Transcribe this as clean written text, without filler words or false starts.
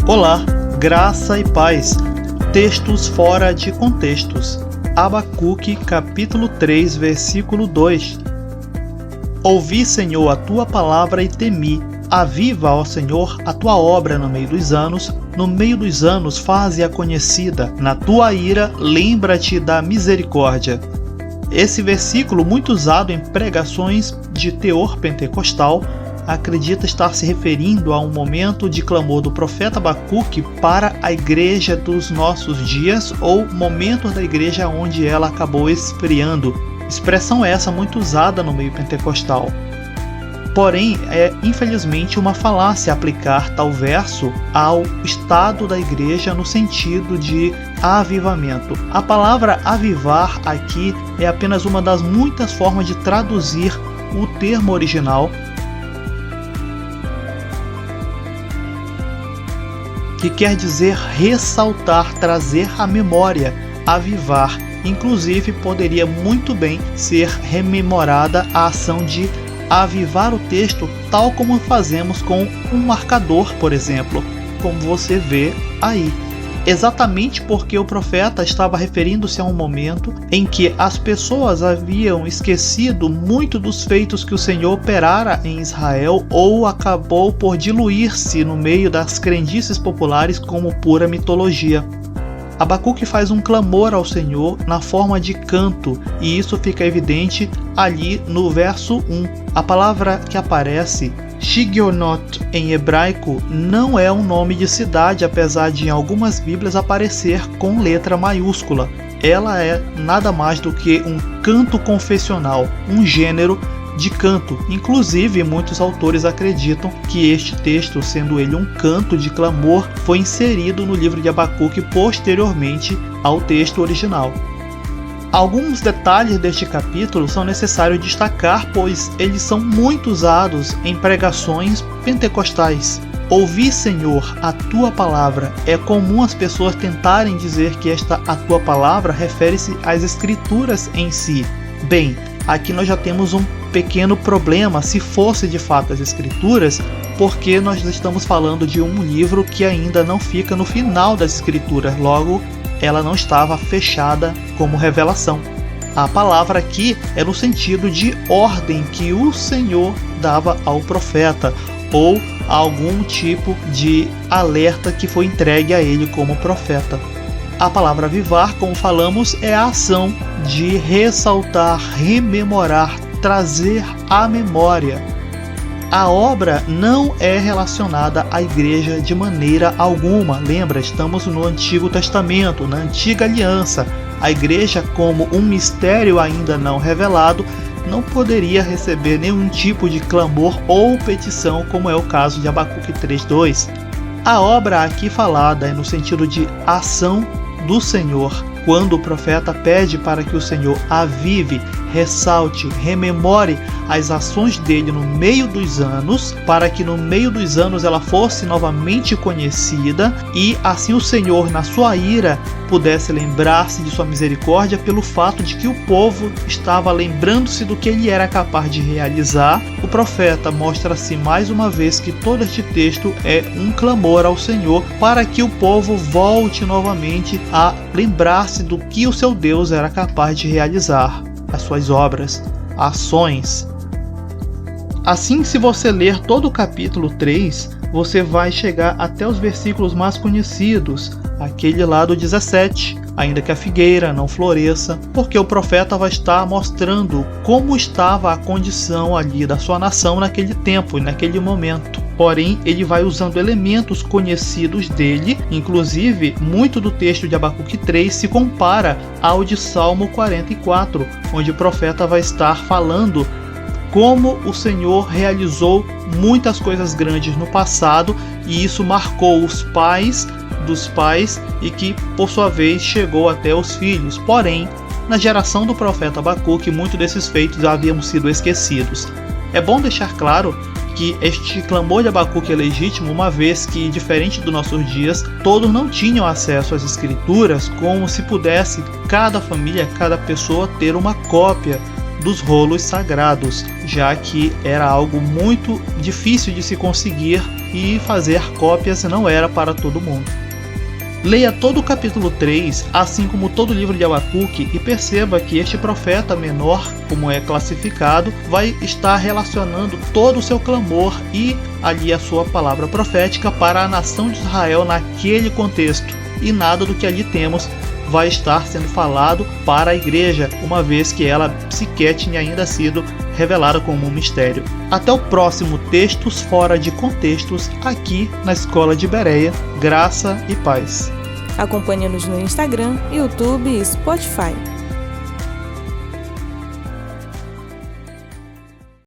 Olá, graça e paz. Textos fora de contextos. Abacuque, capítulo 3, versículo 2. Ouvi, Senhor, a tua palavra e temi. Aviva, ó Senhor, a tua obra no meio dos anos faze-a conhecida. Na tua ira, lembra-te da misericórdia. Esse versículo, muito usado em pregações de teor pentecostal, acredita estar se referindo a um momento de clamor do profeta Abacuque para a igreja dos nossos dias, ou momentos da igreja onde ela acabou esfriando. Expressão essa muito usada no meio pentecostal. Porém, é infelizmente uma falácia aplicar tal verso ao estado da igreja no sentido de avivamento. A palavra avivar aqui é apenas uma das muitas formas de traduzir o termo original, que quer dizer ressaltar, trazer à memória, avivar. Inclusive, poderia muito bem ser rememorada a ação de avivar o texto, tal como fazemos com um marcador, por exemplo, como você vê aí. Exatamente porque o profeta estava referindo-se a um momento em que as pessoas haviam esquecido muito dos feitos que o Senhor operara em Israel, ou acabou por diluir-se no meio das crendices populares como pura mitologia. Abacuque faz um clamor ao Senhor na forma de canto, e isso fica evidente ali no verso 1. A palavra que aparece, Shigionot, em hebraico, não é um nome de cidade, apesar de em algumas bíblias aparecer com letra maiúscula. Ela é nada mais do que um canto confessional, um gênero de canto. Inclusive, muitos autores acreditam que este texto, sendo ele um canto de clamor, foi inserido no livro de Abacuque posteriormente ao texto original. Alguns detalhes deste capítulo são necessários destacar, pois eles são muito usados em pregações pentecostais. Ouvi, Senhor, a tua palavra. É comum as pessoas tentarem dizer que esta a tua palavra refere-se às escrituras em si. Bem, aqui nós já temos um pequeno problema, se fosse de fato as escrituras, porque nós estamos falando de um livro que ainda não fica no final das escrituras, logo ela não estava fechada como revelação. A palavra aqui é no sentido de ordem que o Senhor dava ao profeta, ou algum tipo de alerta que foi entregue a ele como profeta. A palavra avivar, como falamos, é a ação de ressaltar, rememorar, trazer à memória. A obra não é relacionada à igreja de maneira alguma. Lembra, estamos no Antigo Testamento, na Antiga Aliança. A igreja, como um mistério ainda não revelado, não poderia receber nenhum tipo de clamor ou petição, como é o caso de Abacuque 3:2. A obra aqui falada é no sentido de ação do Senhor, quando o profeta pede para que o Senhor avive, ressalte, rememore as ações dele no meio dos anos, para que no meio dos anos ela fosse novamente conhecida, e assim o Senhor, na sua ira, pudesse lembrar-se de sua misericórdia pelo fato de que o povo estava lembrando-se do que ele era capaz de realizar. O profeta mostra-se mais uma vez que todo este texto é um clamor ao Senhor para que o povo volte novamente a lembrar-se do que o seu Deus era capaz de realizar, as suas obras, ações. Assim, se você ler todo o capítulo 3, você vai chegar até os versículos mais conhecidos, aquele lá do 17, ainda que a figueira não floresça, porque o profeta vai estar mostrando como estava a condição ali da sua nação naquele tempo e naquele momento. Porém, ele vai usando elementos conhecidos dele, inclusive muito do texto de Abacuque 3 se compara ao de Salmo 44, onde o profeta vai estar falando como o Senhor realizou muitas coisas grandes no passado, e isso marcou os pais dos pais e que, por sua vez, chegou até os filhos. Porém, na geração do profeta Abacuque, muitos desses feitos haviam sido esquecidos. É bom deixar claro que este clamor de Abacuque é legítimo, uma vez que, diferente dos nossos dias, todos não tinham acesso às escrituras, como se pudesse cada família, cada pessoa ter uma cópia dos rolos sagrados, já que era algo muito difícil de se conseguir e fazer cópias não era para todo mundo. Leia todo o capítulo 3, assim como todo o livro de Abacuque, e perceba que este profeta menor, como é classificado, vai estar relacionando todo o seu clamor e ali a sua palavra profética para a nação de Israel naquele contexto. E nada do que ali temos vai estar sendo falado para a igreja, uma vez que ela sequer tinha ainda sido revelada como um mistério. Até o próximo Textos Fora de Contextos, aqui na Escola de Bereia. Graça e paz. Acompanhe-nos no Instagram, YouTube e Spotify.